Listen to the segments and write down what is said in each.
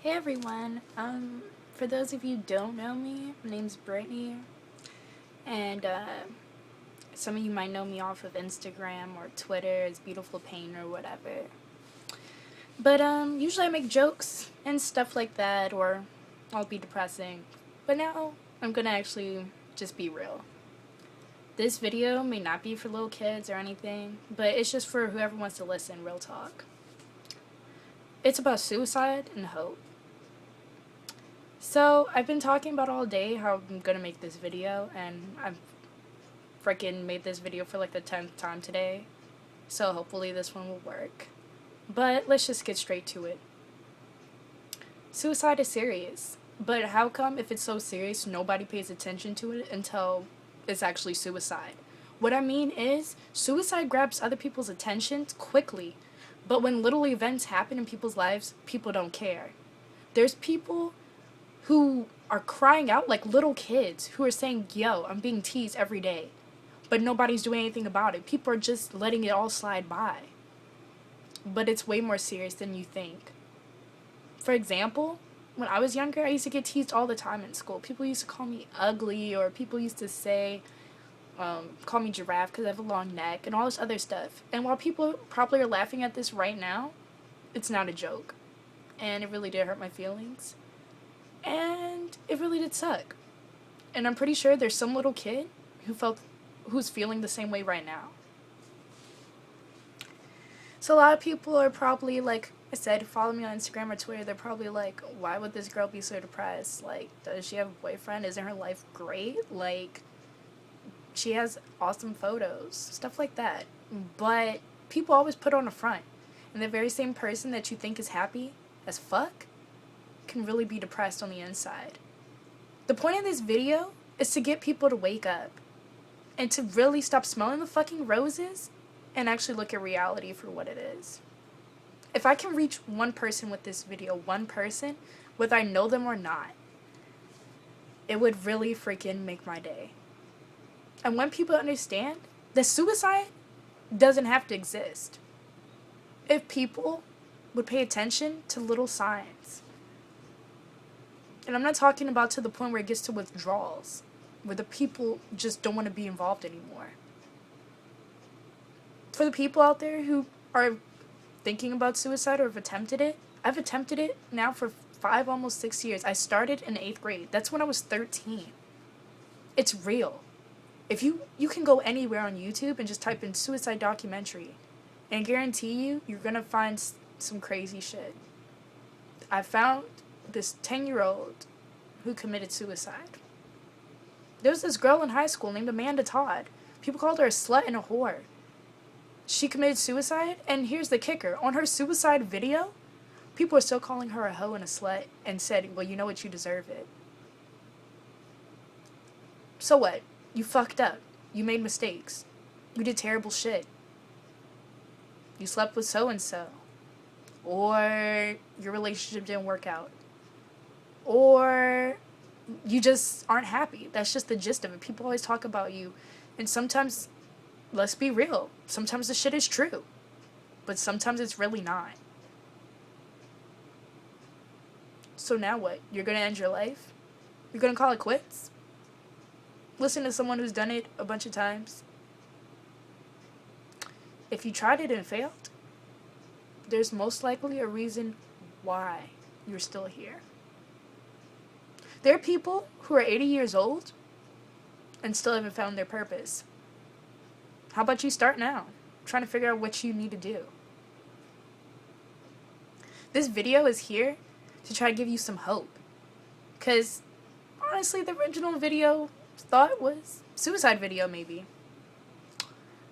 Hey everyone, for those of you who don't know me, my name's Brittany, and some of you might know me off of Instagram or Twitter as Beautiful Pain or whatever. But usually I make jokes and stuff like that, or I'll be depressing. But now I'm gonna actually just be real. This video may not be for little kids or anything, but it's just for whoever wants to listen, real talk. It's about suicide and hope. So, I've been talking about all day how I'm gonna make this video, and I've freaking made this video for like the 10th time today. So, hopefully, this one will work. But let's just get straight to it. Suicide is serious, but how come if it's so serious, nobody pays attention to it until it's actually suicide? What I mean is, suicide grabs other people's attention quickly, but when little events happen in people's lives, people don't care. There's people who are crying out like little kids who are saying, yo, I'm being teased every day. But nobody's doing anything about it. People are just letting it all slide by. But it's way more serious than you think. For example, when I was younger, I used to get teased all the time in school. People used to call me ugly, or people used to say, call me giraffe because I have a long neck, and all this other stuff. And while people probably are laughing at this right now, it's not a joke. And it really did hurt my feelings. And it really did suck. And I'm pretty sure there's some little kid who's feeling the same way right now. So a lot of people are probably, like I said, follow me on Instagram or Twitter, they're probably like, why would this girl be so depressed? Like, does she have a boyfriend? Isn't her life great? Like, she has awesome photos, stuff like that. But people always put on a front. And the very same person that you think is happy as fuck can really be depressed on the inside. The point of this video is to get people to wake up and to really stop smelling the fucking roses and actually look at reality for what it is. If I can reach one person with this video, one person, whether I know them or not, it would really freaking make my day. And when people understand that suicide doesn't have to exist, if people would pay attention to little signs. And I'm not talking about to the point where it gets to withdrawals, where the people just don't want to be involved anymore. For the people out there who are thinking about suicide or have attempted it, I've attempted it now for 5, almost 6 years. I started in 8th grade. That's when I was 13. It's real. If you can go anywhere on YouTube and just type in suicide documentary, and I guarantee you're going to find some crazy shit. I found this 10-year-old who committed suicide. There was this girl in high school named Amanda Todd. People called her a slut and a whore. She committed suicide, and here's the kicker. On her suicide video, people are still calling her a hoe and a slut and said, well, you know what, you deserve it. So what? You fucked up. You made mistakes. You did terrible shit. You slept with so-and-so. Or your relationship didn't work out. Or you just aren't happy. That's just the gist of it. People always talk about you. And sometimes, let's be real, sometimes the shit is true. But sometimes it's really not. So now what? You're gonna end your life? You're gonna call it quits? Listen to someone who's done it a bunch of times. If you tried it and failed, there's most likely a reason why you're still here. There are people who are 80 years old and still haven't found their purpose. How about you start now, trying to figure out what you need to do? This video is here to try to give you some hope. Because, honestly, the original video thought was suicide video, maybe.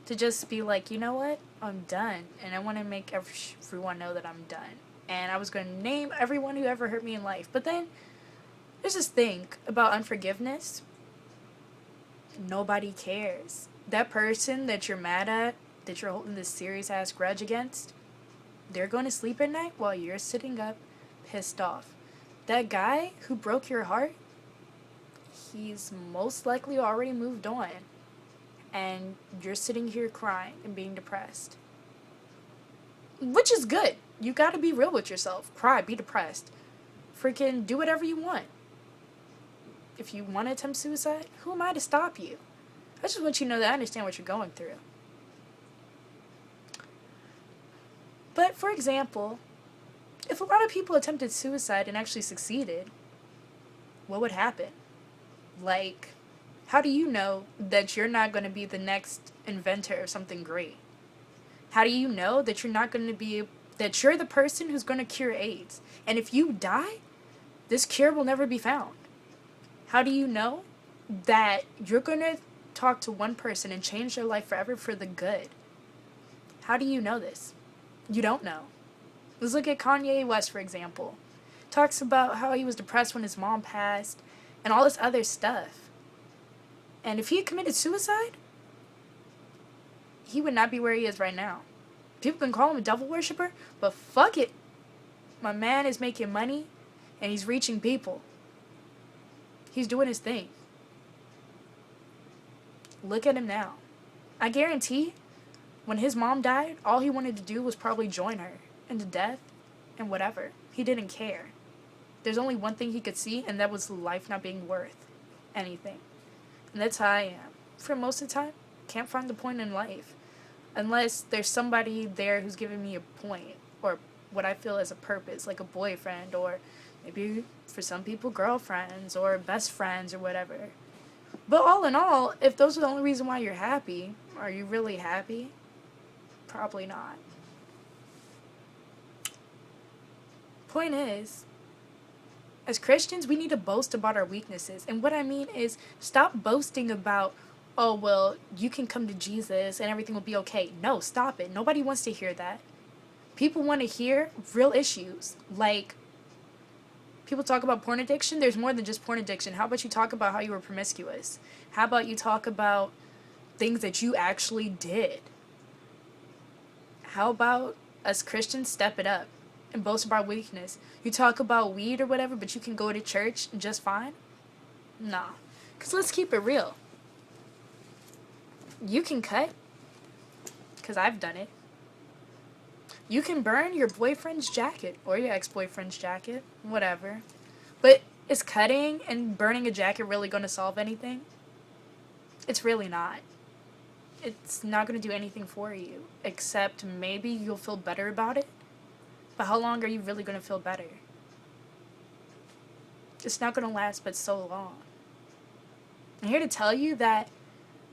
To just be like, you know what? I'm done. And I want to make everyone know that I'm done. And I was going to name everyone who ever hurt me in life. But then, there's this thing about unforgiveness. Nobody cares. That person that you're mad at, that you're holding this serious-ass grudge against, they're going to sleep at night while you're sitting up pissed off. That guy who broke your heart, he's most likely already moved on. And you're sitting here crying and being depressed. Which is good. You gotta be real with yourself. Cry, be depressed. freaking do whatever you want. If you want to attempt suicide, who am I to stop you? I just want you to know that I understand what you're going through. But, for example, if a lot of people attempted suicide and actually succeeded, what would happen? Like, how do you know that you're not going to be the next inventor of something great? How do you know that you're not going to be, that you're the person who's going to cure AIDS? And if you die, this cure will never be found. How do you know that you're going to talk to one person and change their life forever for the good? How do you know this? You don't know. Let's look at Kanye West, for example. Talks about how he was depressed when his mom passed and all this other stuff. And if he had committed suicide, he would not be where he is right now. People can call him a devil worshiper, but fuck it. My man is making money and he's reaching people. He's doing his thing. Look at him now. I guarantee when his mom died, all he wanted to do was probably join her into death and whatever. He didn't care. There's only one thing he could see, and that was life not being worth anything. And that's how I am. For most of the time, can't find the point in life. Unless there's somebody there who's giving me a point, or what I feel as a purpose, like a boyfriend, or maybe for some people, girlfriends, or best friends, or whatever. But all in all, if those are the only reason why you're happy, are you really happy? Probably not. Point is, as Christians, we need to boast about our weaknesses. And what I mean is, stop boasting about, oh, well, you can come to Jesus and everything will be okay. No, stop it. Nobody wants to hear that. People want to hear real issues. Like, people talk about porn addiction. There's more than just porn addiction. How about you talk about how you were promiscuous? How about you talk about things that you actually did? How about us Christians step it up and boast about weakness? You talk about weed or whatever, but you can go to church just fine? Nah. Because let's keep it real. You can cut, because I've done it. You can burn your boyfriend's jacket or your ex-boyfriend's jacket, whatever. But is cutting and burning a jacket really going to solve anything? It's really not. It's not going to do anything for you, except maybe you'll feel better about it. But how long are you really going to feel better? It's not going to last but so long. I'm here to tell you that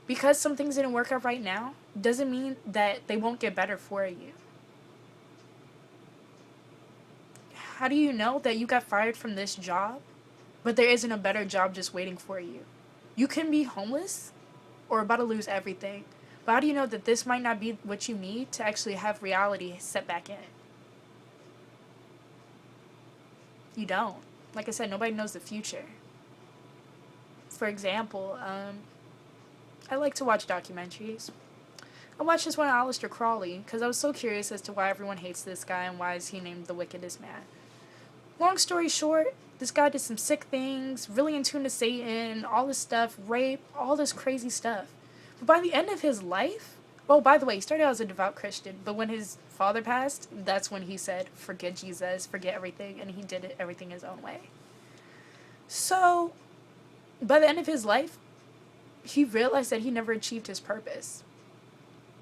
because some things didn't work out right now, doesn't mean that they won't get better for you. How do you know that you got fired from this job, but there isn't a better job just waiting for you? You can be homeless or about to lose everything, but how do you know that this might not be what you need to actually have reality set back in? You don't. Like I said, nobody knows the future. For example, I like to watch documentaries. I watched this one on Aleister Crowley because I was so curious as to why everyone hates this guy and why is he named the wickedest man. Long story short, this guy did some sick things, really in tune to Satan, all this stuff, rape, all this crazy stuff. But by the end of his life, oh, by the way, he started out as a devout Christian, but when his father passed, that's when he said, forget Jesus, forget everything, and he did everything his own way. So, by the end of his life, he realized that he never achieved his purpose.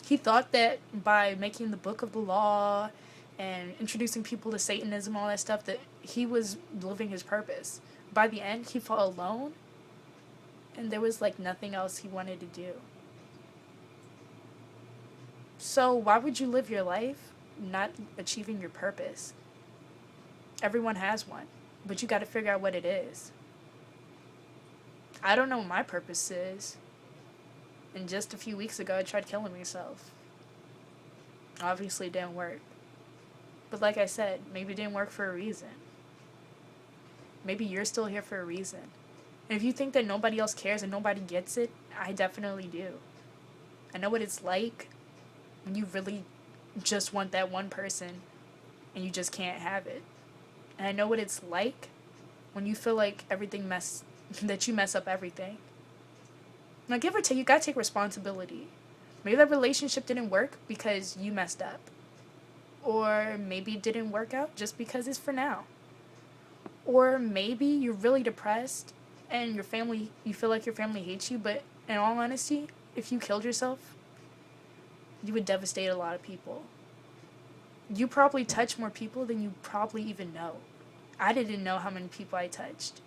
He thought that by making the book of the law and introducing people to Satanism, all that stuff, that he was living his purpose. By the end, he felt alone, and there was like nothing else he wanted to do. So why would you live your life not achieving your purpose? Everyone has one, but you got to figure out what it is. I don't know what my purpose is. And just a few weeks ago, I tried killing myself. Obviously, it didn't work. But like I said, maybe it didn't work for a reason. Maybe you're still here for a reason. And if you think that nobody else cares and nobody gets it, I definitely do. I know what it's like when you really just want that one person and you just can't have it. And I know what it's like when you feel like that you mess up everything. Now, give or take, you gotta take responsibility. Maybe that relationship didn't work because you messed up. Or maybe it didn't work out just because it's for now. Or maybe you're really depressed and you feel like your family hates you, but in all honesty, if you killed yourself, you would devastate a lot of people. You probably touch more people than you probably even know. I didn't know how many people I touched.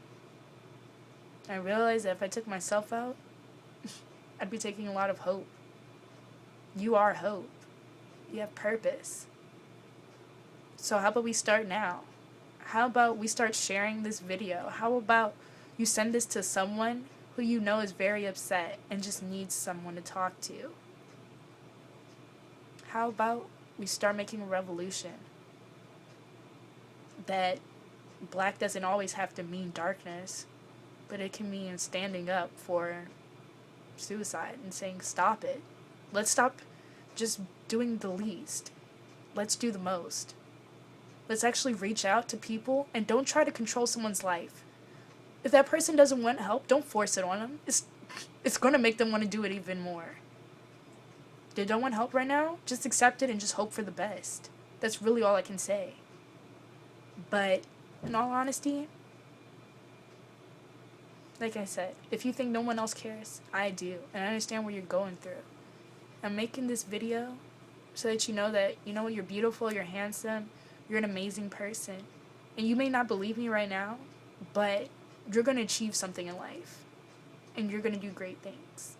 I realized that if I took myself out, I'd be taking a lot of hope. You are hope. You have purpose. So how about we start now? How about we start sharing this video? How about you send this to someone who you know is very upset and just needs someone to talk to? How about we start making a revolution? That black doesn't always have to mean darkness, but it can mean standing up for suicide and saying, stop it. Let's stop just doing the least. Let's do the most. Let's actually reach out to people and don't try to control someone's life. If that person doesn't want help, don't force it on them. It's going to make them want to do it even more. They don't want help right now? Just accept it and just hope for the best. That's really all I can say. But in all honesty, like I said, if you think no one else cares, I do. And I understand what you're going through. I'm making this video so that you're beautiful, you're handsome, you're an amazing person. And you may not believe me right now, but you're going to achieve something in life. And you're going to do great things.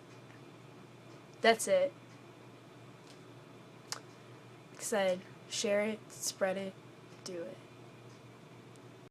That's it. Like I said, share it, spread it, do it.